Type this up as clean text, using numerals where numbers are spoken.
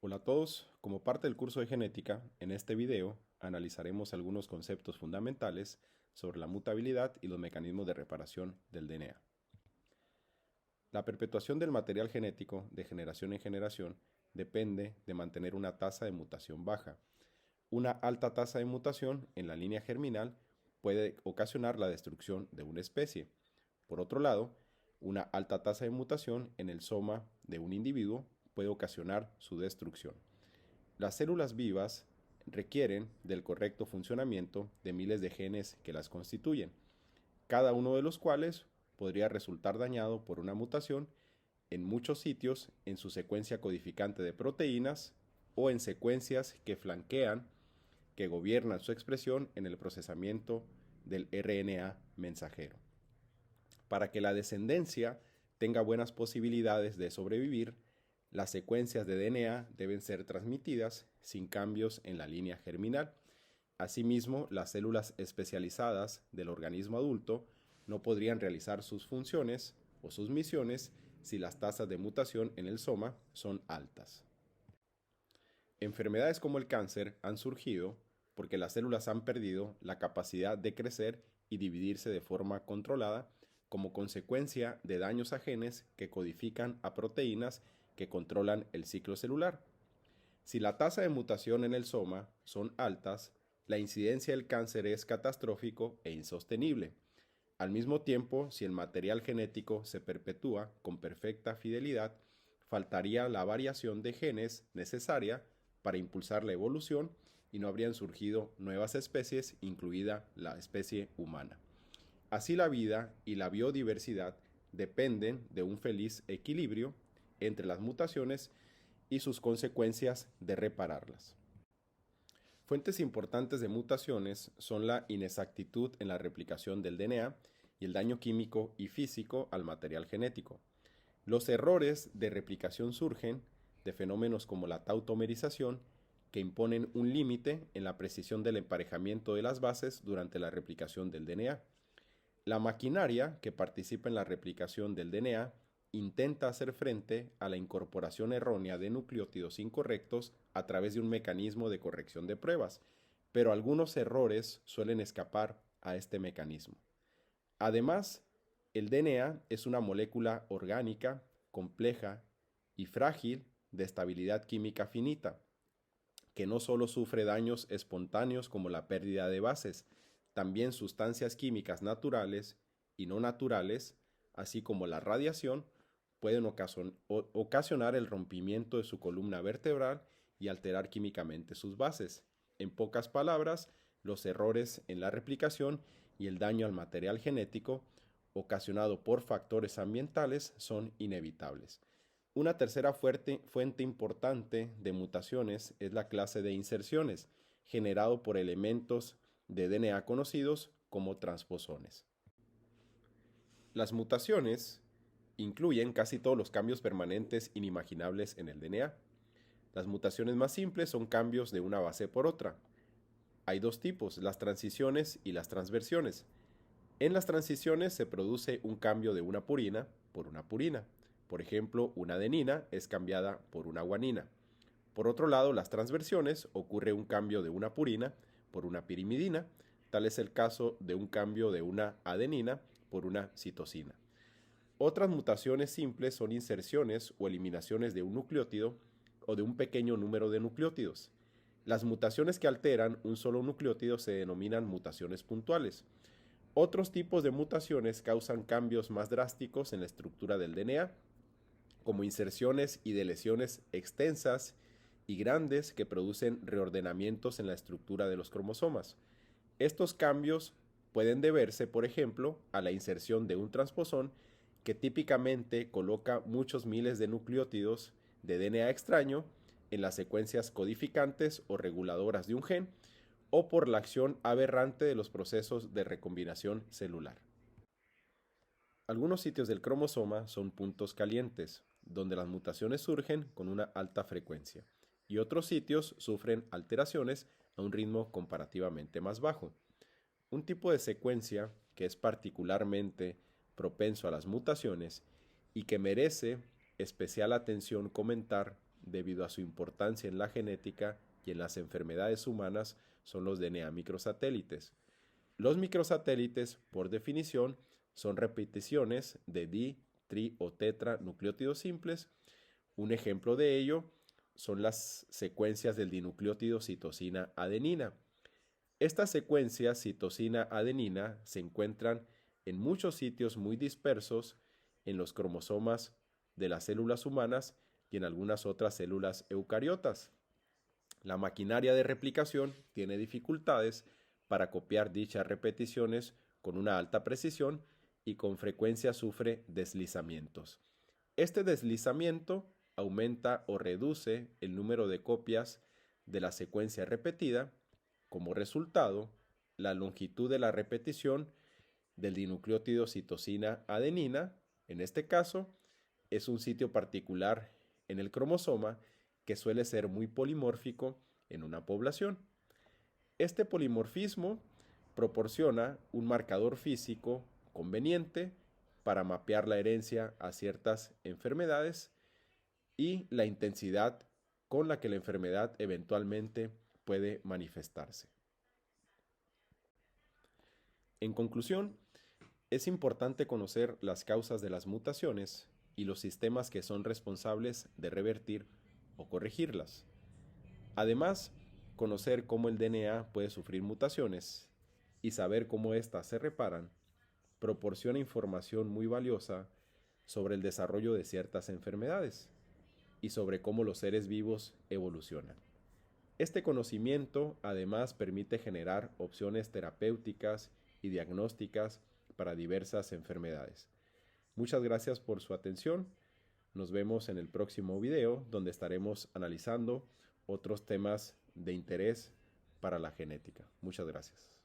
Hola a todos, como parte del curso de genética, en este video analizaremos algunos conceptos fundamentales sobre la mutabilidad y los mecanismos de reparación del DNA. La perpetuación del material genético de generación en generación depende de mantener una tasa de mutación baja. Una alta tasa de mutación en la línea germinal puede ocasionar la destrucción de una especie. Por otro lado, una alta tasa de mutación en el soma de un individuo puede ocasionar su destrucción. Las células vivas requieren del correcto funcionamiento de miles de genes que las constituyen, cada uno de los cuales podría resultar dañado por una mutación en muchos sitios en su secuencia codificante de proteínas o en secuencias que flanquean, que gobiernan su expresión en el procesamiento del RNA mensajero. Para que la descendencia tenga buenas posibilidades de sobrevivir, las secuencias de DNA deben ser transmitidas sin cambios en la línea germinal. Asimismo, las células especializadas del organismo adulto no podrían realizar sus funciones o sus misiones si las tasas de mutación en el soma son altas. Enfermedades como el cáncer han surgido porque las células han perdido la capacidad de crecer y dividirse de forma controlada como consecuencia de daños a genes que codifican a proteínas que controlan el ciclo celular. Si la tasa de mutación en el soma son altas, la incidencia del cáncer es catastrófico e insostenible. Al mismo tiempo, si el material genético se perpetúa con perfecta fidelidad, faltaría la variación de genes necesaria para impulsar la evolución y no habrían surgido nuevas especies, incluida la especie humana. Así la vida y la biodiversidad dependen de un feliz equilibrio entre las mutaciones y sus consecuencias de repararlas. Fuentes importantes de mutaciones son la inexactitud en la replicación del DNA y el daño químico y físico al material genético. Los errores de replicación surgen de fenómenos como la tautomerización, que imponen un límite en la precisión del emparejamiento de las bases durante la replicación del DNA. La maquinaria que participa en la replicación del DNA intenta hacer frente a la incorporación errónea de nucleótidos incorrectos a través de un mecanismo de corrección de pruebas, pero algunos errores suelen escapar a este mecanismo. Además, el DNA es una molécula orgánica, compleja y frágil de estabilidad química finita, que no solo sufre daños espontáneos como la pérdida de bases, también sustancias químicas naturales y no naturales, así como la radiación, pueden ocasionar el rompimiento de su columna vertebral y alterar químicamente sus bases. En pocas palabras, los errores en la replicación y el daño al material genético ocasionado por factores ambientales son inevitables. Una tercera fuente importante de mutaciones es la clase de inserciones, generado por elementos de DNA conocidos como transposones. Las mutaciones incluyen casi todos los cambios permanentes inimaginables en el DNA. Las mutaciones más simples son cambios de una base por otra. Hay dos tipos, las transiciones y las transversiones. En las transiciones se produce un cambio de una purina por una purina. Por ejemplo, una adenina es cambiada por una guanina. Por otro lado, las transversiones ocurre un cambio de una purina por una pirimidina. Tal es el caso de un cambio de una adenina por una citosina. Otras mutaciones simples son inserciones o eliminaciones de un nucleótido o de un pequeño número de nucleótidos. Las mutaciones que alteran un solo nucleótido se denominan mutaciones puntuales. Otros tipos de mutaciones causan cambios más drásticos en la estructura del DNA, como inserciones y deleciones extensas y grandes que producen reordenamientos en la estructura de los cromosomas. Estos cambios pueden deberse, por ejemplo, a la inserción de un transposón que típicamente coloca muchos miles de nucleótidos de DNA extraño en las secuencias codificantes o reguladoras de un gen, o por la acción aberrante de los procesos de recombinación celular. Algunos sitios del cromosoma son puntos calientes, donde las mutaciones surgen con una alta frecuencia, y otros sitios sufren alteraciones a un ritmo comparativamente más bajo. Un tipo de secuencia que es particularmente propenso a las mutaciones y que merece especial atención comentar debido a su importancia en la genética y en las enfermedades humanas, son los DNA microsatélites. Los microsatélites, por definición, son repeticiones de di, tri o tetra nucleótidos simples. Un ejemplo de ello son las secuencias del dinucleótido citosina-adenina. Estas secuencias citosina-adenina se encuentran en muchos sitios muy dispersos en los cromosomas de las células humanas y en algunas otras células eucariotas. La maquinaria de replicación tiene dificultades para copiar dichas repeticiones con una alta precisión y con frecuencia sufre deslizamientos. Este deslizamiento aumenta o reduce el número de copias de la secuencia repetida. Como resultado, la longitud de la repetición del dinucleótido citosina-adenina, en este caso, es un sitio particular en el cromosoma que suele ser muy polimórfico en una población. Este polimorfismo proporciona un marcador físico conveniente para mapear la herencia a ciertas enfermedades y la intensidad con la que la enfermedad eventualmente puede manifestarse. En conclusión, es importante conocer las causas de las mutaciones y los sistemas que son responsables de revertir o corregirlas. Además, conocer cómo el DNA puede sufrir mutaciones y saber cómo éstas se reparan proporciona información muy valiosa sobre el desarrollo de ciertas enfermedades y sobre cómo los seres vivos evolucionan. Este conocimiento además permite generar opciones terapéuticas y diagnósticas para diversas enfermedades. Muchas gracias por su atención. Nos vemos en el próximo video donde estaremos analizando otros temas de interés para la genética. Muchas gracias.